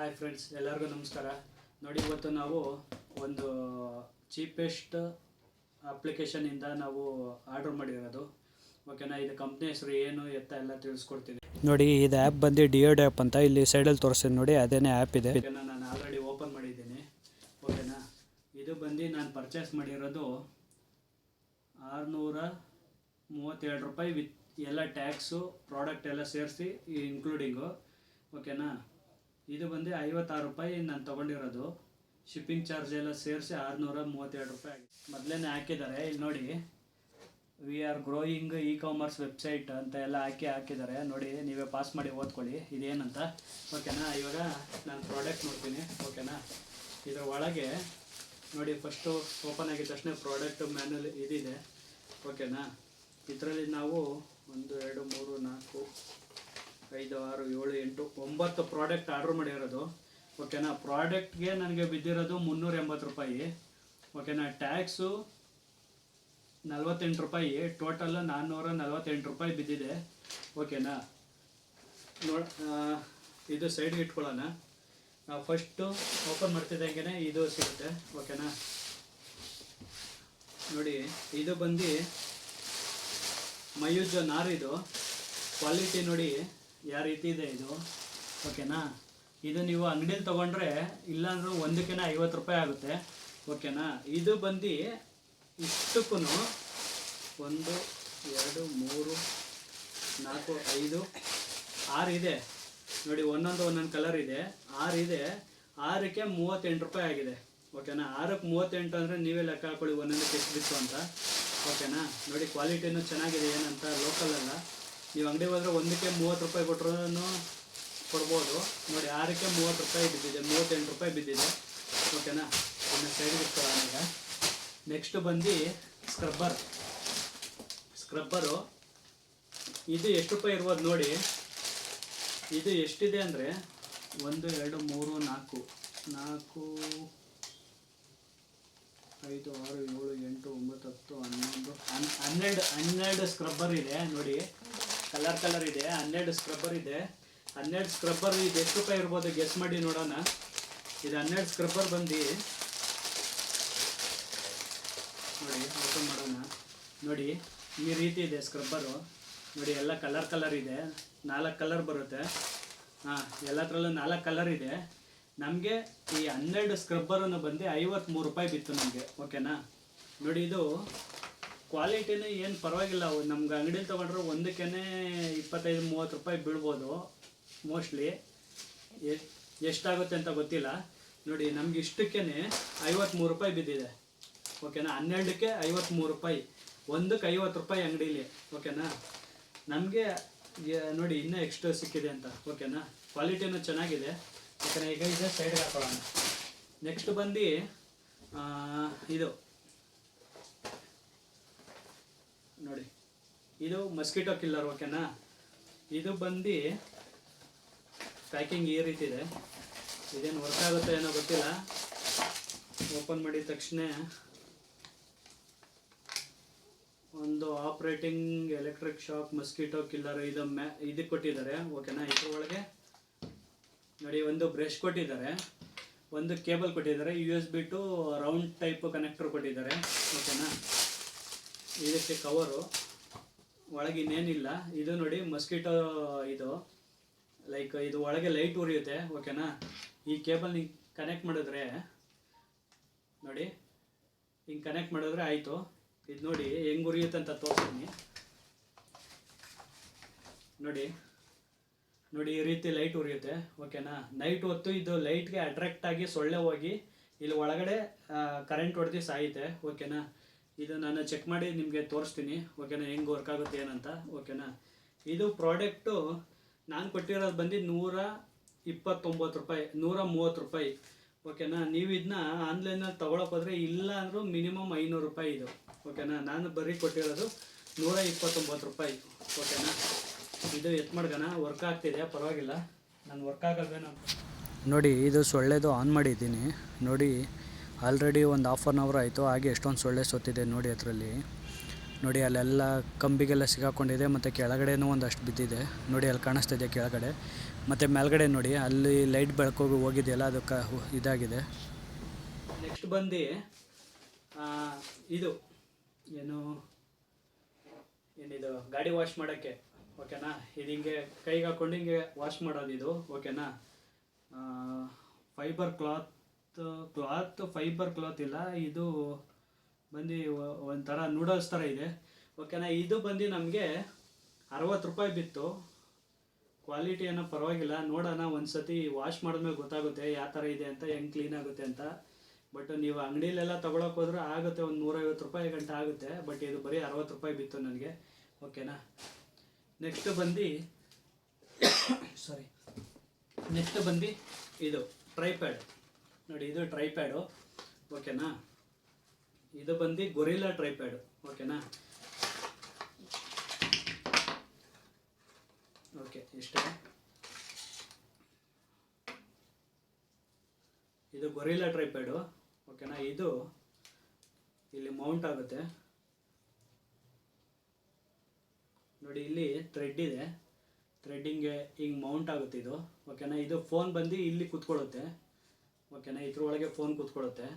Hi friends, ಎಲ್ಲರಿಗೂ ನಮಸ್ಕಾರ. ನೋಡಿ, ಇವತ್ತು ನಾವು ಒಂದು ಚೀಪೆಸ್ಟ್ ಅಪ್ಲಿಕೇಶನಿಂದ ನಾವು ಆರ್ಡರ್ ಮಾಡಿರೋದು. ಓಕೆನಾ, ಇದು ಕಂಪ್ನಿ ಹೆಸರು ಏನು ಎತ್ತ ಎಲ್ಲ ತಿಳಿಸ್ಕೊಡ್ತೀನಿ. ನೋಡಿ, ಇದು ಆ್ಯಪ್ ಬಂದು ಡಿಯೋಡ್ ಆ್ಯಪ್ ಅಂತ ಇಲ್ಲಿ ಸೈಡಲ್ಲಿ ತೋರಿಸ್ತೀನಿ ನೋಡಿ, ಅದೇನೇ ಆ್ಯಪ್ ಇದೆ. ಓಕೆನಾ, ನಾನು ಆಲ್ರೆಡಿ ಓಪನ್ ಮಾಡಿದ್ದೀನಿ. ಓಕೆನಾ, ಇದು ಬಂದು ನಾನು ಪರ್ಚೇಸ್ ಮಾಡಿರೋದು 637 ರೂಪಾಯಿ ವಿತ್ ಎಲ್ಲ ಟ್ಯಾಕ್ಸು ಪ್ರಾಡಕ್ಟ್ ಎಲ್ಲ ಸೇರಿಸಿ ಇನ್ಕ್ಲೂಡಿಂಗು. ಓಕೆನಾ, ಇದು ಬಂದು 56 ರೂಪಾಯಿ ನಾನು ತೊಗೊಂಡಿರೋದು. ಶಿಪ್ಪಿಂಗ್ ಚಾರ್ಜ್ ಎಲ್ಲ ಸೇರಿಸಿ 632 ರೂಪಾಯಿ ಆಗಿದೆ. ಮೊದಲೇ ಹಾಕಿದ್ದಾರೆ ಇಲ್ಲಿ ನೋಡಿ, we are growing E commerce website ಅಂತ ಎಲ್ಲ ಹಾಕಿದ್ದಾರೆ ನೋಡಿ. ನೀವೇ ಪಾಸ್ ಮಾಡಿ ಓದ್ಕೊಳ್ಳಿ ಇದೇನಂತ. ಓಕೆನಾ, ಇವಾಗ ನಾನು ಪ್ರಾಡಕ್ಟ್ ನೋಡ್ತೀನಿ. ಓಕೆನಾ, ಇದರ ಒಳಗೆ ನೋಡಿ, ಫಸ್ಟು ಓಪನ್ ಆಗಿದ ತಕ್ಷಣ ಪ್ರಾಡಕ್ಟ್ ಮ್ಯಾನ್ಯಲ್ ಇದಿದೆ. ಓಕೆನಾ, ಇದರಲ್ಲಿ ನಾವು 1 2 3 4 5 6 7 8 9 ಪ್ರಾಡಕ್ಟ್ ಆರ್ಡ್ರ್ ಮಾಡಿರೋದು. ಓಕೆನಾ, ಪ್ರಾಡಕ್ಟ್ಗೆ ನನಗೆ ಬಿದ್ದಿರೋದು 380 ರೂಪಾಯಿ. ಓಕೆನಾ, ಟ್ಯಾಕ್ಸು 48 ರೂಪಾಯಿ, ಟೋಟಲ್ 448 ರೂಪಾಯಿ ಬಿದ್ದಿದೆ. ಓಕೆನಾ, ಇದು ಸೈಡ್ಗೆ ಇಟ್ಕೊಳ್ಳೋಣ. ನಾವು ಫಸ್ಟು ಓಪನ್ ಮಾಡ್ತಿದ್ದಂಗೆ ಇದು ಸಿಗುತ್ತೆ. ಓಕೆನಾ, ನೋಡಿ, ಇದು ಬಂದು ಮಯೂಜ್ ನಾರಿದು ಕ್ವಾಲಿಟಿ ನೋಡಿ ಯಾವ ರೀತಿ ಇದೆ ಇದು. ಓಕೆನಾ, ಇದು ನೀವು ಅಂಗಡಿಯಲ್ಲಿ ತೊಗೊಂಡ್ರೆ ಇಲ್ಲಾಂದ್ರೂ ಒಂದಕ್ಕೆ 50 ರೂಪಾಯಿ ಆಗುತ್ತೆ. ಓಕೆನಾ, ಇದು ಬಂದು ಇಷ್ಟಕ್ಕೂ 1 2 3 4 5 6 ಇದೆ ನೋಡಿ. ಒಂದೊಂದು ಕಲರ್ ಇದೆ. 6 ಇದೆ. 6ಕ್ಕೆ 38 ರೂಪಾಯಿ ಆಗಿದೆ. ಓಕೆನಾ, 6ಕ್ಕೆ 38 ಅಂದರೆ ನೀವೇ ಲೆಕ್ಕ ಹಾಕೊಳ್ಳಿ ಒಂದೊಂದಕ್ಕೆ ಎಷ್ಟು ಬಿತ್ತು ಅಂತ. ಓಕೆನಾ, ನೋಡಿ, ಕ್ವಾಲಿಟಿನೂ ಚೆನ್ನಾಗಿದೆ, ಏನಂತ ಲೋಕಲ್ ಅಲ್ಲ. ನೀವು ಅಂಗಡಿ ಹೋದರೆ ಒಂದಕ್ಕೆ 30 ರೂಪಾಯಿ ಕೊಟ್ಟರು ಕೊಡ್ಬೋದು. ನೋಡಿ, 6ಕ್ಕೆ 30 ರೂಪಾಯಿ ಬಿದ್ದಿದೆ, 38 ರೂಪಾಯಿ ಬಿದ್ದಿದೆ. ಓಕೆನಾ, ಇನ್ನು ಸೈಡ್ಗೆ ಇಟ್ಕೊಳ್ಳೋಣ. ಈಗ ನೆಕ್ಸ್ಟ್ ಬಂದು ಸ್ಕ್ರಬ್ಬರು. ಇದು ಎಷ್ಟು ರೂಪಾಯಿ ಇರ್ಬೋದು ನೋಡಿ. ಇದು ಎಷ್ಟಿದೆ ಅಂದರೆ 1 2 3 4 5 6 7 8 9 10 11 12 ಸ್ಕ್ರಬ್ಬರ್ ಇದೆ ನೋಡಿ. ಕಲರ್ ಇದೆ. 12 ಸ್ಕ್ರಬ್ಬರ್ ಇದೆ. 12 ಸ್ಕ್ರಬ್ಬರ್ ಇದು ಎಷ್ಟು ರೂಪಾಯಿ ಇರ್ಬೋದು ಗೆಸ್ ಮಾಡಿ ನೋಡೋಣ. ಇದು 12 ಸ್ಕ್ರಬ್ಬರ್ ಬಂದು ನೋಡಿ, ಓಪನ್ ಮಾಡೋಣ. ನೋಡಿ, ಈ ರೀತಿ ಇದೆ ಸ್ಕ್ರಬ್ಬರು ನೋಡಿ. ಎಲ್ಲ ಕಲರ್ ಇದೆ. 4 ಕಲರ್ ಬರುತ್ತೆ. ಎಲ್ಲತ್ರಲ್ಲೂ 4 ಕಲರ್ ಇದೆ. ನಮಗೆ ಈ 12 ಸ್ಕ್ರಬ್ಬರನ್ನು ಬಂದು 53 ರೂಪಾಯಿ ಬಿತ್ತು ನಮಗೆ. ಓಕೆನಾ, ನೋಡಿ, ಇದು ಕ್ವಾಲಿಟಿನೂ ಏನು ಪರವಾಗಿಲ್ಲ. ನಮ್ಗೆ ಅಂಗಡಿಯಲ್ಲಿ ತೊಗೊಂಡ್ರೆ ಒಂದಕ್ಕೆ 25-30 ರೂಪಾಯಿ ಬೀಳ್ಬೋದು ಮೋಸ್ಟ್ಲಿ. ಎಷ್ಟಾಗುತ್ತೆ ಅಂತ ಗೊತ್ತಿಲ್ಲ. ನೋಡಿ, ನಮ್ಗೆ ಇಷ್ಟಕ್ಕೆ 53 ರೂಪಾಯಿ ಬಿದ್ದಿದೆ. ಓಕೆನಾ, 12ಕ್ಕೆ 53 ರೂಪಾಯಿ, ಒಂದಕ್ಕೆ 50 ರೂಪಾಯಿ ಅಂಗಡೀಲಿ. ಓಕೆನಾ, ನಮಗೆ ನೋಡಿ ಇನ್ನೂ ಎಕ್ಸ್ಟ್ರಾ ಸಿಕ್ಕಿದೆ ಅಂತ. ಓಕೆನಾ, ಕ್ವಾಲಿಟಿನೂ ಚೆನ್ನಾಗಿದೆ. ಓಕೆನಾ, ಈಗ ಇದೆ ಸೈಡ್ಗೆ ಹಾಕೊಳ್ಳೋಣ. ನೆಕ್ಸ್ಟ್ ಬಂದು ಇದು ನೋಡಿ, ಇದು ಮಸ್ಕಿಟೋ ಕಿಲ್ಲರ್. ಓಕೆನಾ, ಇದು ಬಂದು ಪ್ಯಾಕಿಂಗ್ ಈ ರೀತಿ ಇದೆ. ಇದೇನು ವರ್ಕ್ ಆಗುತ್ತೆ ಏನೋ ಗೊತ್ತಿಲ್ಲ. ಓಪನ್ ಮಾಡಿದ ತಕ್ಷಣ ಒಂದು operating electric shock mosquito killer ಇದಕ್ಕೆ ಕೊಟ್ಟಿದ್ದಾರೆ. ಓಕೆನಾ, ಇದ್ರ ಒಳಗೆ ನೋಡಿ ಒಂದು ಬ್ರಷ್ ಕೊಟ್ಟಿದ್ದಾರೆ, ಒಂದು ಕೇಬಲ್ ಕೊಟ್ಟಿದ್ದಾರೆ, USB to round type connector ಕೊಟ್ಟಿದ್ದಾರೆ. ಓಕೆನಾ, ಇದಕ್ಕೆ ಕವರು, ಒಳಗೆ ಇನ್ನೇನಿಲ್ಲ. ಇದು ನೋಡಿ ಮಸ್ಕಿಟೋ ಇದು ಲೈಕ್ ಇದು ಒಳಗೆ ಲೈಟ್ ಉರಿಯುತ್ತೆ. ಓಕೆನಾ, ಈ ಕೇಬಲ್ ಹಿಂಗೆ ಕನೆಕ್ಟ್ ಮಾಡಿದ್ರೆ ನೋಡಿ, ಹಿಂಗೆ ಕನೆಕ್ಟ್ ಮಾಡಿದ್ರೆ ಆಯಿತು. ಇದು ನೋಡಿ ಹೆಂಗೆ ಉರಿಯುತ್ತೆ ಅಂತ ತೋರಿಸ್ತೀನಿ ನೋಡಿ. ನೋಡಿ, ಈ ರೀತಿ ಲೈಟ್ ಉರಿಯುತ್ತೆ. ಓಕೆನಾ, ನೈಟ್ ಹೊತ್ತು ಇದು ಲೈಟ್ಗೆ ಅಟ್ರಾಕ್ಟ್ ಆಗಿ ಸೊಳ್ಳೆ ಹೋಗಿ ಇಲ್ಲಿ ಒಳಗಡೆ ಕರೆಂಟ್ ಹೊಡೆದು ಸಾಯುತ್ತೆ. ಓಕೆನಾ, ಇದು ನಾನು ಚೆಕ್ ಮಾಡಿ ನಿಮಗೆ ತೋರಿಸ್ತೀನಿ. ಓಕೆನಾ, ಹೆಂಗೆ ವರ್ಕ್ ಆಗುತ್ತೆ ಏನಂತ. ಓಕೆನಾ, ಇದು ಪ್ರಾಡಕ್ಟು ನಾನು ಕೊಟ್ಟಿರೋದು ಬಂದು 129 ರೂಪಾಯಿ, 130 ರೂಪಾಯಿ. ಓಕೆನಾ, ನೀವು ಇದನ್ನ ಆನ್ಲೈನಲ್ಲಿ ತೊಗೊಳಕ್ಕೆ ಹೋದರೆ ಇಲ್ಲ ಅಂದರೂ ಮಿನಿಮಮ್ 500 ರೂಪಾಯಿ ಇದು. ಓಕೆನಾ, ನಾನು ಬರೀ ಕೊಟ್ಟಿರೋದು 129 ರೂಪಾಯಿ. ಓಕೆನಾ, ಇದು ಮಾಡ್ಗೋಣ. ವರ್ಕ್ ಆಗ್ತಿದೆ, ಪರವಾಗಿಲ್ಲ. ನಾನು ವರ್ಕ್ ಆಗೋದೇನೋ ನೋಡಿ, ಇದು ಸೊಳ್ಳೆದು ಆನ್ ಮಾಡಿದ್ದೀನಿ ನೋಡಿ. ಆಲ್ರೆಡಿ ಒಂದು 1/2 hour ಆಯಿತು. ಹಾಗೆ ಎಷ್ಟೊಂದು ಸೊಳ್ಳೆ ಸೊತ್ತಿದೆ ನೋಡಿ ಅದರಲ್ಲಿ. ನೋಡಿ, ಅಲ್ಲೆಲ್ಲ ಕಂಬಿಗೆಲ್ಲ ಸಿಗಾಕೊಂಡಿದೆ ಮತ್ತು ಕೆಳಗಡೆನೂ ಒಂದಷ್ಟು ಬಿದ್ದಿದೆ ನೋಡಿ. ಅಲ್ಲಿ ಕಾಣಿಸ್ತಿದೆ ಕೆಳಗಡೆ. ಮತ್ತು ಮೇಲ್ಗಡೆ ನೋಡಿ ಅಲ್ಲಿ ಲೈಟ್ ಬೆಳಕೋಗಿ ಹೋಗಿದೆಯಲ್ಲ ಅದಕ್ಕೆ ಇದಾಗಿದೆ. ನೆಕ್ಸ್ಟ್ ಬಂದು ಇದು ಏನು ಏನಿದು ಗಾಡಿ ವಾಶ್ ಮಾಡೋಕ್ಕೆ, ಓಕೆನಾ. ಇದು ಹಿಂಗೆ ಕೈಗೆ ಹಾಕ್ಕೊಂಡು ಹಿಂಗೆ ವಾಶ್ ಮಾಡೋದು ಇದು, ಓಕೆನಾ. ಫೈಬರ್ ಫೈಬರ್ ಕ್ಲಾತ್ ಇಲ್ಲ, ಇದು ಬಂದು ಒಂಥರ ನೂಡಲ್ಸ್ ಥರ ಇದೆ, ಓಕೆನಾ. ಇದು ಬಂದು ನಮಗೆ 60 ರೂಪಾಯಿ ಬಿತ್ತು. ಕ್ವಾಲಿಟಿ ಏನೋ ಪರವಾಗಿಲ್ಲ, ನೋಡೋಣ ಒಂದು ಸತಿ ವಾಶ್ ಮಾಡಿದ್ಮೇಲೆ ಗೊತ್ತಾಗುತ್ತೆ ಯಾವ ಥರ ಇದೆ ಅಂತ, ಹೆಂಗೆ ಕ್ಲೀನ್ ಆಗುತ್ತೆ ಅಂತ. ಬಟ್ ನೀವು ಅಂಗಡಿಲೆಲ್ಲ ತೊಗೊಳಕ್ಕೆ ಹೋದ್ರೆ ಆಗುತ್ತೆ, ಒಂದು 150 ರೂಪಾಯಿ ಗಂಟೆ ಆಗುತ್ತೆ. ಬಟ್ ಇದು ಬರೀ 60 ರೂಪಾಯಿ ಬಿತ್ತು ನನಗೆ, ಓಕೆನಾ. ನೆಕ್ಸ್ಟ್ ಬಂದು ನೆಕ್ಸ್ಟ್ ಬಂದು ಇದು ಟ್ರೈಪ್ಯಾಡ್ ನೋಡಿ, ಇದು ಟ್ರೈಪ್ಯಾಡು, ಓಕೆನಾ. ಇದು ಬಂದು ಗೊರಿಲ್ಲಾ ಟ್ರೈಪ್ಯಾಡು, ಓಕೆನಾ. ಓಕೆ, ಇಷ್ಟೇ. ಇದು ಗೊರಿಲ್ಲಾ ಟ್ರೈಪ್ಯಾಡು, ಓಕೆನಾ. ಇದು ಇಲ್ಲಿ ಮೌಂಟ್ ಆಗುತ್ತೆ ನೋಡಿ, ಇಲ್ಲಿ ಥ್ರೆಡ್ ಇದೆ, ಥ್ರೆಡ್ಡಿಂಗೆ ಹಿಂಗೆ ಮೌಂಟ್ ಆಗುತ್ತೆ ಇದು, ಓಕೆನಾ. ಇದು ಫೋನ್ ಬಂದು ಇಲ್ಲಿ ಕೂತ್ಕೊಳ್ಳುತ್ತೆ, ಓಕೆನಾ. ಇದ್ರೊಳಗೆ ಫೋನ್ ಕೂತ್ಕೊಳ್ಳುತ್ತೆ.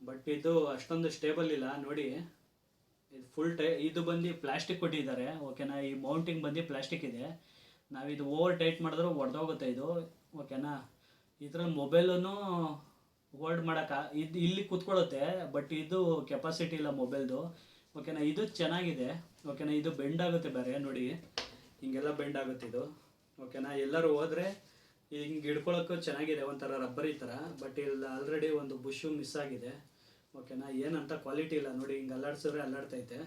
ಬಟ್ ಇದು ಅಷ್ಟೊಂದು ಸ್ಟೇಬಲ್ ಇಲ್ಲ ನೋಡಿ, ಇದು ಫುಲ್ ಇದು ಬಂದು ಪ್ಲಾಸ್ಟಿಕ್ ಕೊಟ್ಟಿದ್ದಾರೆ, ಓಕೆನಾ. ಈ ಮೌಂಟಿಂಗ್ ಬಂದು ಪ್ಲಾಸ್ಟಿಕ್ ಇದೆ. ನಾವಿದು ಓವರ್ ಟೈಟ್ ಮಾಡಿದ್ರೆ ಒಡೆದೋಗುತ್ತೆ ಇದು, ಓಕೆನಾ. ಇದ್ರಲ್ಲಿ ಮೊಬೈಲೂ ಹೋಲ್ಡ್ ಇದು ಇಲ್ಲಿ ಕೂತ್ಕೊಳ್ಳುತ್ತೆ, ಬಟ್ ಇದು ಕೆಪಾಸಿಟಿ ಇಲ್ಲ ಮೊಬೈಲ್ದು, ಓಕೆನಾ. ಇದು ಚೆನ್ನಾಗಿದೆ, ಓಕೆನಾ. ಇದು ಬೆಂಡ್ ಆಗುತ್ತೆ ಬೇರೆ ನೋಡಿ, ಹಿಂಗೆಲ್ಲ ಬೆಂಡ್ ಆಗುತ್ತೆ ಇದು, ಓಕೆನಾ. ಎಲ್ಲರೂ ಹೋದರೆ ಹಿಂಗೆ ಹಿಡ್ಕೊಳ್ಳೋಕ್ಕೂ ಚೆನ್ನಾಗಿದೆ, ಒಂಥರ ರಬ್ಬರಿ ಥರ. ಬಟ್ ಇಲ್ಲಿ ಆಲ್ರೆಡಿ ಒಂದು ಬುಷು ಮಿಸ್ ಆಗಿದೆ, ಓಕೆನಾ. ಏನಂತ ಕ್ವಾಲಿಟಿ ಇಲ್ಲ ನೋಡಿ, ಹಿಂಗೆ ಅಲ್ಲಾಡ್ಸಿದ್ರೆ ಅಲ್ಲಾಡ್ತೈತೆ,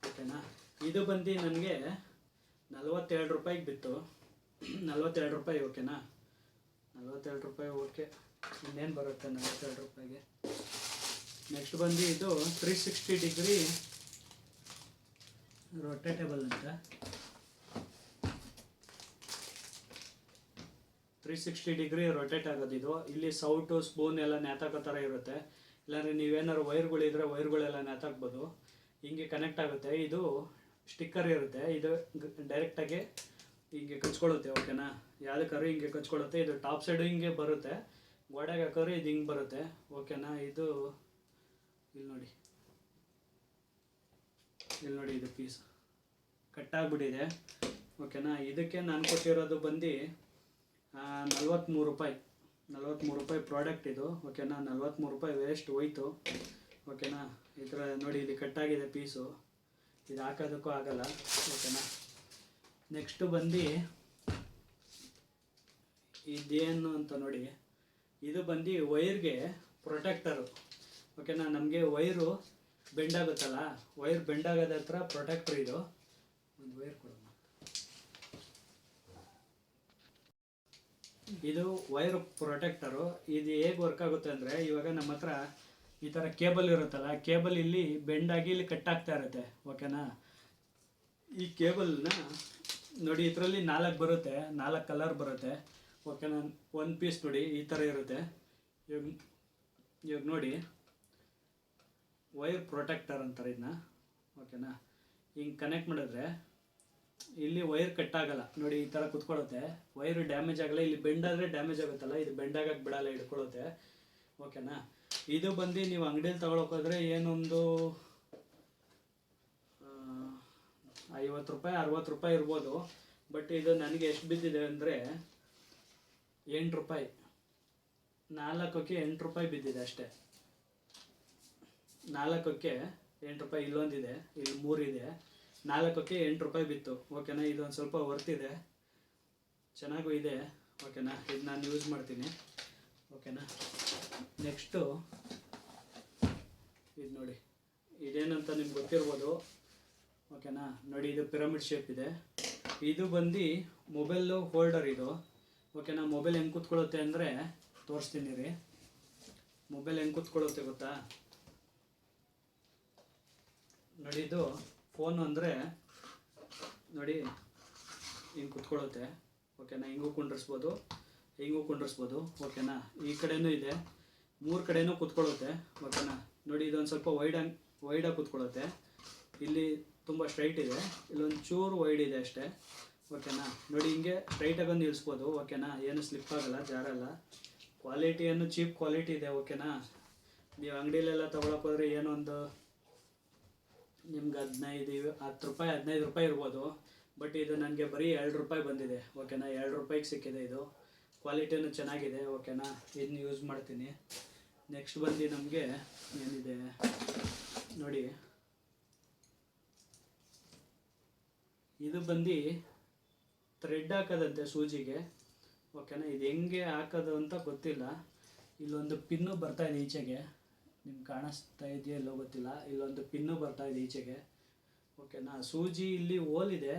ಓಕೆನಾ. ಇದು ಬಂದು ನನಗೆ 42 ರೂಪಾಯಿಗೆ ಬಿತ್ತು, 42 ರೂಪಾಯಿ, ಓಕೆನಾ. 42 ರೂಪಾಯಿ, ಓಕೆ. ಇನ್ನೇನು ಬರುತ್ತೆ 42 ರೂಪಾಯಿಗೆ. ನೆಕ್ಸ್ಟ್ ಬಂದು ಇದು 360 ಡಿಗ್ರಿ ರೊಟೇಟೇಬಲ್ ಅಂತ, 360 ಡಿಗ್ರಿ ರೊಟೇಟ್ ಆಗೋದು ಇದು. ಇಲ್ಲಿ ಸೌಟು ಸ್ಪೂನ್ ಎಲ್ಲ ನೇತಾಕೋ ಥರ ಇರುತ್ತೆ, ಇಲ್ಲಾಂದರೆ ನೀವೇನಾದ್ರು ವೈರ್ಗಳಿದ್ರೆ ವೈರ್ಗಳೆಲ್ಲ ನೇತಾಕ್ಬೋದು. ಹಿಂಗೆ ಕನೆಕ್ಟ್ ಆಗುತ್ತೆ. ಇದು ಸ್ಟಿಕ್ಕರ್ ಇರುತ್ತೆ, ಇದು ಡೈರೆಕ್ಟಾಗಿ ಹಿಂಗೆ ಕಚ್ಕೊಳ್ಳುತ್ತೆ, ಓಕೆನಾ. ಯಾವುದಕ್ಕಾದ್ರೂ ಹಿಂಗೆ ಕಚ್ಕೊಳ್ಳುತ್ತೆ. ಇದು ಟಾಪ್ ಸೈಡು ಹಿಂಗೆ ಬರುತ್ತೆ, ಗೋಡೆಗೆ ಹಾಕೋರು ಇದು ಹಿಂಗೆ ಬರುತ್ತೆ, ಓಕೆನಾ. ಇದು ಇಲ್ಲಿ ನೋಡಿ ಇದು ಪೀಸ್ ಕಟ್ಟಾಗ್ಬಿಟ್ಟಿದೆ, ಓಕೆನಾ. ಇದಕ್ಕೆ ನಾನು ಕೊಟ್ಟಿರೋದು ಬಂದು 43 ರೂಪಾಯಿ, 43 ರೂಪಾಯಿ ಪ್ರಾಡಕ್ಟ್ ಇದು, ಓಕೆನಾ. 43 ರೂಪಾಯಿ ವೇಸ್ಟ್ ಹೋಯ್ತು, ಓಕೆನಾ. ಈ ಥರ ನೋಡಿ, ಇಲ್ಲಿ ಕಟ್ಟಾಗಿದೆ ಪೀಸು, ಇದು ಹಾಕೋದಕ್ಕೂ ಆಗಲ್ಲ, ಓಕೆನಾ. ನೆಕ್ಸ್ಟು ಬಂದು ಇದೇನು ಅಂತ ನೋಡಿ, ಇದು ಬಂದು ವೈರ್ಗೆ ಪ್ರೊಟೆಕ್ಟರು, ಓಕೆನಾ. ನಮಗೆ ವೈರು ಬೆಂಡ್ ಆಗುತ್ತಲ್ಲ, ವೈರ್ ಬೆಂಡ್ ಆಗೋದ ಹತ್ರ ಪ್ರೊಟೆಕ್ಟರ್ ಇದು. ಒಂದು ವೈರ್ ಕೊಡೋಣ. ಇದು ವೈರ್ ಪ್ರೊಟೆಕ್ಟರು. ಇದು ಹೇಗೆ ವರ್ಕ್ ಆಗುತ್ತೆ ಅಂದರೆ, ಇವಾಗ ನಮ್ಮ ಹತ್ರ ಈ ಥರ ಕೇಬಲ್ ಇರುತ್ತಲ್ಲ, ಕೇಬಲ್ ಇಲ್ಲಿ ಬೆಂಡ್ ಆಗಿ ಇಲ್ಲಿ ಕಟ್ಟಾಗ್ತಾ ಇರುತ್ತೆ, ಓಕೆನಾ. ಈ ಕೇಬಲ್ನ ನೋಡಿ, ಇದರಲ್ಲಿ 4 ಬರುತ್ತೆ, 4 ಕಲರ್ ಬರುತ್ತೆ, ಓಕೆನಾ. ಒಂದು ಪೀಸ್ ನೋಡಿ ಈ ಥರ ಇರುತ್ತೆ. ಇವಾಗ ನೋಡಿ, ವೈರ್ ಪ್ರೊಟೆಕ್ಟರ್ ಅಂತಾರೆ ಇದನ್ನ, ಓಕೆನಾ. ಹಿಂಗೆ ಕನೆಕ್ಟ್ ಮಾಡಿದ್ರೆ ಇಲ್ಲಿ ವೈರ್ ಕಟ್ ಆಗಲ್ಲ ನೋಡಿ, ಈ ಥರ ಕುತ್ಕೊಳ್ಳುತ್ತೆ, ವೈರ್ ಡ್ಯಾಮೇಜ್ ಆಗಲ್ಲ. ಇಲ್ಲಿ ಬೆಂಡ್ ಆದರೆ ಡ್ಯಾಮೇಜ್ ಆಗುತ್ತಲ್ಲ, ಇದು ಬೆಂಡ್ ಆಗಕ್ಕೆ ಬಿಡಲ್ಲ, ಹಿಡ್ಕೊಳ್ಳುತ್ತೆ, ಓಕೆನಾ. ಇದು ಬಂದು ನೀವು ಅಂಗಡಿಯಲ್ಲಿ ತಗೊಳಕೋದ್ರೆ ಏನೊಂದು 50 ರೂಪಾಯಿ 60 ರೂಪಾಯಿ ಇರ್ಬೋದು. ಬಟ್ ಇದು ನನಗೆ ಎಷ್ಟು ಬಿದ್ದಿದೆ ಅಂದರೆ 8 ರೂಪಾಯಿ, 4ಕ್ಕೆ 8 ರೂಪಾಯಿ ಬಿದ್ದಿದೆ ಅಷ್ಟೇ. 4ಕ್ಕೆ 8 ರೂಪಾಯಿ. ಇಲ್ಲೊಂದಿದೆ, ಇಲ್ಲಿ 3 ಇದೆ, 4ಕ್ಕೆ 8 ರೂಪಾಯಿ ಬಿತ್ತು, ಓಕೆನಾ. ಇದೊಂದು ಸ್ವಲ್ಪ ವರ್ತಿದೆ, ಚೆನ್ನಾಗೂ ಇದೆ, ಓಕೆನಾ. ಇದು ನಾನು ಯೂಸ್ ಮಾಡ್ತೀನಿ, ಓಕೆನಾ. ನೆಕ್ಸ್ಟು ಇದು ನೋಡಿ, ಇದೇನಂತ ನಿಮ್ಗೆ ಗೊತ್ತಿರ್ಬೋದು, ಓಕೆನಾ. ನೋಡಿ, ಇದು ಪಿರಮಿಡ್ ಶೇಪ್ ಇದೆ. ಇದು ಬಂದು ಮೊಬೈಲು ಹೋಲ್ಡರ್ ಇದು, ಓಕೆನಾ. ಮೊಬೈಲ್ ಹೆಂಗೆ ಕೂತ್ಕೊಳ್ಳುತ್ತೆ ಅಂದರೆ ತೋರಿಸ್ತೀನಿ ರೀ. ಮೊಬೈಲ್ ಹೆಂಗೆ ಕೂತ್ಕೊಳ್ಳುತ್ತೆ ಗೊತ್ತಾ ನೋಡಿ, ಇದು ಫೋನು ಅಂದರೆ ನೋಡಿ ಹಿಂಗೆ ಕೂತ್ಕೊಳ್ಳುತ್ತೆ, ಓಕೆನಾ. ಹಿಂಗೂ ಕುಂಡ್ರಿಸ್ಬೋದು, ಹಿಂಗೂ ಕುಂಡ್ರಿಸ್ಬೋದು, ಓಕೆನಾ. ಈ ಕಡೆನೂ ಇದೆ, 3 ಕಡೆನೂ ಕೂತ್ಕೊಳ್ಳುತ್ತೆ, ಓಕೆನಾ. ನೋಡಿ, ಇದೊಂದು ಸ್ವಲ್ಪ ವೈಡಾಗಿ ಕೂತ್ಕೊಳ್ಳುತ್ತೆ. ಇಲ್ಲಿ ತುಂಬ ಸ್ಟ್ರೈಟ್ ಇದೆ, ಇಲ್ಲೊಂದು ಚೂರು ವೈಡ್ ಇದೆ ಅಷ್ಟೇ, ಓಕೆನಾ. ನೋಡಿ ಹಿಂಗೆ ಸ್ಟ್ರೈಟಾಗಿ ಒಂದು ನಿಲ್ಲಿಸ್ಬೋದು. ಓಕೆನಾ, ಏನು ಸ್ಲಿಪ್ ಆಗಲ್ಲ, ಜಾರಲ್ಲ. ಕ್ವಾಲಿಟಿಯನ್ನು ಚೀಪ್ ಕ್ವಾಲಿಟಿ ಇದೆ. ಓಕೆನಾ, ನೀವು ಅಂಗಡಿಲೆಲ್ಲ ತೊಗೊಳಕ್ಕೆ ಹೋದರೆ ಏನೊಂದು ನಿಮ್ಗೆ 10 ರೂಪಾಯಿ 15 ರೂಪಾಯಿ ಇರ್ಬೋದು. ಬಟ್ ಇದು ನನಗೆ ಬರೀ 2 ರೂಪಾಯಿ ಬಂದಿದೆ. ಓಕೆನಾ, 2 ರೂಪಾಯಿಗೆ ಸಿಕ್ಕಿದೆ. ಇದು ಕ್ವಾಲಿಟಿನೂ ಚೆನ್ನಾಗಿದೆ. ಓಕೆನಾ, ಇದನ್ನ ಯೂಸ್ ಮಾಡ್ತೀನಿ. ನೆಕ್ಸ್ಟ್ ಬಂದು ನಮಗೆ ಏನಿದೆ ನೋಡಿ, ಇದು ಬಂದು ಥ್ರೆಡ್ ಹಾಕೋದಂತೆ ಸೂಜಿಗೆ. ಓಕೆನಾ, ಇದು ಹೆಂಗೆ ಹಾಕೋದು ಅಂತ ಗೊತ್ತಿಲ್ಲ. ಇಲ್ಲೊಂದು ಪಿನ್ನು ಬರ್ತಾಯಿದೆ ಈಚೆಗೆ, ನಿಮ್ಗೆ ಕಾಣಿಸ್ತಾ ಇದೆಯೋ ಎಲ್ಲೋ ಗೊತ್ತಿಲ್ಲ. ಇಲ್ಲೊಂದು ಪಿನ್ನು ಬರ್ತಾಯಿದೆ ಈಚೆಗೆ. ಓಕೆನಾ, ಸೂಜಿ ಇಲ್ಲಿ ಹೋಲ್ ಇದೆ.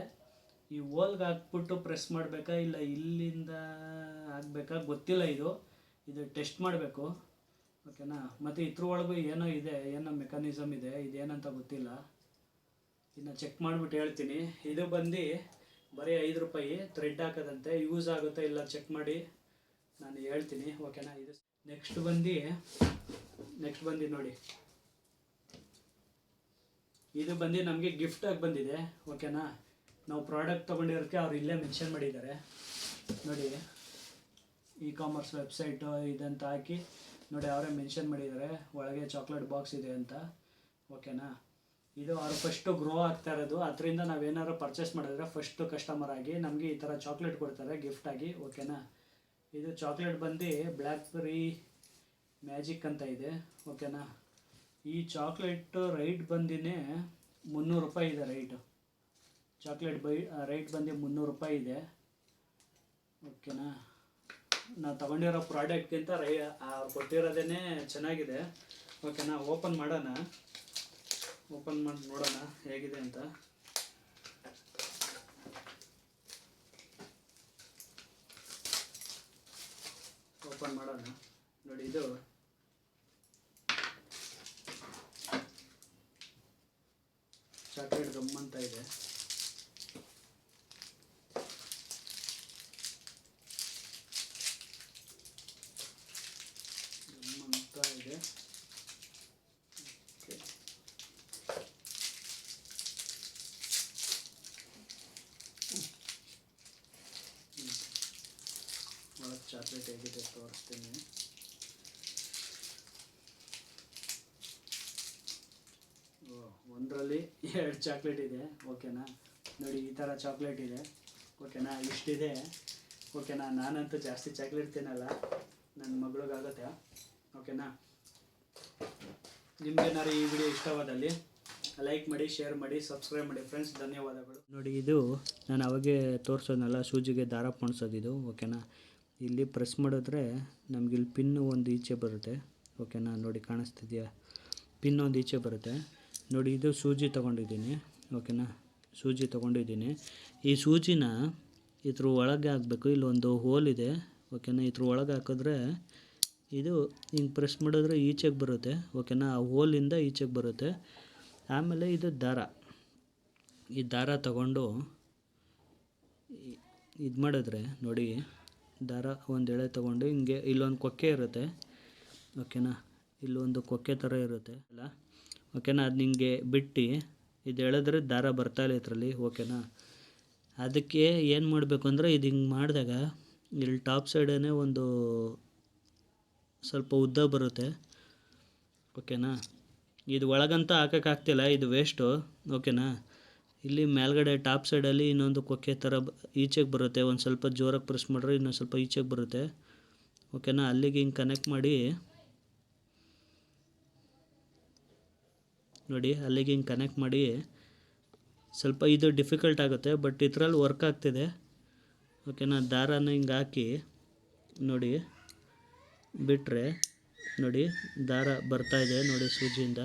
ಈ ಹೋಲ್ಗೆ ಹಾಕ್ಬಿಟ್ಟು ಪ್ರೆಸ್ ಮಾಡಬೇಕಾ ಇಲ್ಲ ಇಲ್ಲಿಂದ ಹಾಕ್ಬೇಕಾ ಗೊತ್ತಿಲ್ಲ. ಇದು ಟೆಸ್ಟ್ ಮಾಡಬೇಕು. ಓಕೆನಾ, ಮತ್ತು ಇದ್ರ ಒಳಗೂ ಏನೋ ಇದೆ, ಏನೋ ಮೆಕ್ಯಾನಿಸಮ್ ಇದೆ, ಇದೇನಂತ ಗೊತ್ತಿಲ್ಲ. ಇನ್ನು ಚೆಕ್ ಮಾಡಿಬಿಟ್ಟು ಹೇಳ್ತೀನಿ. ಇದು ಬಂದು ಬರೀ 5 ರೂಪಾಯಿ. ಥ್ರೆಡ್ ಹಾಕೋದಂತೆ. ಯೂಸ್ ಆಗುತ್ತಾ ಇಲ್ಲ ಚೆಕ್ ಮಾಡಿ ನಾನು ಹೇಳ್ತೀನಿ. ಓಕೆನಾ, ಇದು ನೆಕ್ಸ್ಟ್ ಬಂದು ನೋಡಿ, ಇದು ಬಂದು ನಮಗೆ ಗಿಫ್ಟಾಗಿ ಬಂದಿದೆ. ಓಕೆನಾ, ನಾವು ಪ್ರಾಡಕ್ಟ್ ತೊಗೊಂಡಿರೋಕ್ಕೆ ಅವ್ರು ಇಲ್ಲೇ ಮೆನ್ಷನ್ ಮಾಡಿದ್ದಾರೆ ನೋಡಿ. ಇ-ಕಾಮರ್ಸ್ ವೆಬ್ಸೈಟು ಇದಂತ ಹಾಕಿ ನೋಡಿ, ಅವರೇ ಮೆನ್ಷನ್ ಮಾಡಿದ್ದಾರೆ ಒಳಗೆ ಚಾಕ್ಲೇಟ್ ಬಾಕ್ಸ್ ಇದೆ ಅಂತ. ಓಕೆನಾ, ಇದು ಅವ್ರು ಫಸ್ಟು ಗ್ರೋ ಆಗ್ತಾ ಇರೋದು. ಅದರಿಂದ ನಾವೇನಾದ್ರು ಪರ್ಚೇಸ್ ಮಾಡಿದ್ರೆ ಫಸ್ಟು ಕಸ್ಟಮರ್ ಆಗಿ ನಮಗೆ ಈ ಥರ ಚಾಕ್ಲೇಟ್ ಕೊಡ್ತಾರೆ ಗಿಫ್ಟಾಗಿ. ಓಕೆನಾ, ಇದು ಚಾಕ್ಲೇಟ್ ಬಂದು ಬ್ಲ್ಯಾಕ್ಬೆರಿ ಮ್ಯಾಜಿಕ್ ಅಂತ ಇದೆ. ಓಕೆನಾ, ಈ ಚಾಕ್ಲೇಟು ರೈಟ್ ಬಂದಿನೇ 300 ರೂಪಾಯಿ ಇದೆ ರೈಟು. ಚಾಕ್ಲೇಟ್ ರೈಟ್ ಬಂದು 300 ರೂಪಾಯಿ ಇದೆ. ಓಕೆನಾ, ನಾವು ತೊಗೊಂಡಿರೋ ಪ್ರಾಡಕ್ಟ್ಗಿಂತ ಅವ್ರು ಕೊಟ್ಟಿರೋದೇ ಚೆನ್ನಾಗಿದೆ. ಓಕೆನಾ, ಓಪನ್ ಮಾಡಿ ನೋಡೋಣ ಹೇಗಿದೆ ಅಂತ. ಓಪನ್ ಮಾಡೋಣ ನೋಡಿ. ಇದು ಚಾಕ್ಲೇಟ್ ಗಮ್ ಅಂತ ಇದೆ. ಗಮ್ ಅಂತ ಇದೆ. ಚಾಕ್ಲೇಟ್ ಹೇಗಿದೆ ತೋರಿಸ್ತೀನಿ. ಒಂದರಲ್ಲಿ 2 ಚಾಕ್ಲೇಟ್ ಇದೆ. ಓಕೆನಾ, ನೋಡಿ ಈ ಥರ ಚಾಕ್ಲೇಟ್ ಇದೆ. ಓಕೆನಾ, ಇಷ್ಟಿದೆ. ಓಕೆನಾ, ನಾನಂತೂ ಜಾಸ್ತಿ ಚಾಕ್ಲೇಟ್ ತಿನ್ನಲ್ಲ, ನನ್ನ ಮಗಳಿಗಾಗುತ್ತೆ. ಓಕೆನಾ, ನಿಮಗೇನಾದ್ರು ಈ ವಿಡಿಯೋ ಇಷ್ಟವಾದಲ್ಲಿ ಲೈಕ್ ಮಾಡಿ, ಶೇರ್ ಮಾಡಿ, ಸಬ್ಸ್ಕ್ರೈಬ್ ಮಾಡಿ ಫ್ರೆಂಡ್ಸ್. ಧನ್ಯವಾದಗಳು. ನೋಡಿ, ಇದು ನಾನು ಅವಾಗೆ ತೋರಿಸೋನಲ್ಲ ಸೂಜಿಗೆ ದಾರ ಪೊಣಿಸೋದಿದು. ಓಕೆನಾ, ಇಲ್ಲಿ ಪ್ರೆಸ್ ಮಾಡಿದ್ರೆ ನಮ್ಗೆ ಇಲ್ಲಿ ಪಿನ್ನು ಒಂದು ಈಚೆ ಬರುತ್ತೆ. ಓಕೆನಾ, ನೋಡಿ ಕಾಣಿಸ್ತಿದೆಯಾ, ಪಿನ್ ಒಂದು ಈಚೆ ಬರುತ್ತೆ ನೋಡಿ. ಇದು ಸೂಜಿ ತೊಗೊಂಡಿದ್ದೀನಿ. ಓಕೆನಾ, ಸೂಜಿ ತೊಗೊಂಡಿದ್ದೀನಿ. ಈ ಸೂಜಿನ ಇದ್ರ ಒಳಗೆ ಹಾಕಬೇಕು. ಇಲ್ಲೊಂದು ಹೋಲ್ ಇದೆ. ಓಕೆನಾ, ಇದ್ರ ಒಳಗೆ ಹಾಕಿದ್ರೆ ಇದು ಹಿಂಗೆ ಪ್ರೆಸ್ ಮಾಡಿದ್ರೆ ಈಚೆಗೆ ಬರುತ್ತೆ. ಓಕೆನಾ, ಆ ಹೋಲಿಂದ ಈಚೆಗೆ ಬರುತ್ತೆ. ಆಮೇಲೆ ಇದು ದಾರ, ಈ ದಾರ ತಗೊಂಡು ಇದು ಮಾಡಿದ್ರೆ ನೋಡಿ, ದಾರ ಒಂದು ಎಳೆ ತೊಗೊಂಡು ಹಿಂಗೆ ಇಲ್ಲೊಂದು ಕೊಕ್ಕೆ ಇರುತ್ತೆ. ಓಕೆನಾ, ಇಲ್ಲೊಂದು ಕೊಕ್ಕೆ ಥರ ಇರುತ್ತೆ ಅಲ್ಲ. ಓಕೆನಾ, ಅದು ಹಿಂಗೆ ಬಿಟ್ಟು ಇದು ಎಳೆದ್ರೆ ದಾರ ಬರ್ತಾಯಿಲ್ಲ ಇದರಲ್ಲಿ. ಓಕೆನಾ, ಅದಕ್ಕೆ ಏನು ಮಾಡಬೇಕು ಅಂದರೆ ಇದು ಹಿಂಗೆ ಮಾಡಿದಾಗ ಇಲ್ಲಿ ಟಾಪ್ ಸೈಡೇ ಒಂದು ಸ್ವಲ್ಪ ಉದ್ದ ಬರುತ್ತೆ. ಓಕೆನಾ, ಇದು ಒಳಗಂತ ಹಾಕೋಕ್ಕಾಗ್ತಿಲ್ಲ, ಇದು ವೇಸ್ಟು. ಓಕೆನಾ, ಇಲ್ಲಿ ಮೇಲ್ಗಡೆ ಟಾಪ್ ಸೈಡಲ್ಲಿ ಇನ್ನೊಂದು ಕೊಕ್ಕೆ ಥರ ಈಚೆಗೆ ಬರುತ್ತೆ. ಒಂದು ಸ್ವಲ್ಪ ಜೋರಾಗಿ ಪ್ರೆಸ್ ಮಾಡಿದ್ರೆ ಇನ್ನೊಂದು ಸ್ವಲ್ಪ ಈಚೆಗೆ ಬರುತ್ತೆ. ಓಕೆನಾ, ಅಲ್ಲಿಗೆ ಹಿಂಗೆ ಕನೆಕ್ಟ್ ಮಾಡಿ ನೋಡಿ, ಅಲ್ಲಿಗೆ ಹಿಂಗೆ ಕನೆಕ್ಟ್ ಮಾಡಿ. ಸ್ವಲ್ಪ ಇದು ಡಿಫಿಕಲ್ಟ್ ಆಗುತ್ತೆ, ಬಟ್ ಇದರಲ್ಲಿ ವರ್ಕ್ ಆಗ್ತಿದೆ. ಓಕೆನಾ, ದಾರನ ಹಿಂಗೆ ಹಾಕಿ ನೋಡಿ ಬಿಟ್ಟರೆ ನೋಡಿ ದಾರ ಬರ್ತಾಯಿದೆ ನೋಡಿ ಸೂಜಿಯಿಂದ.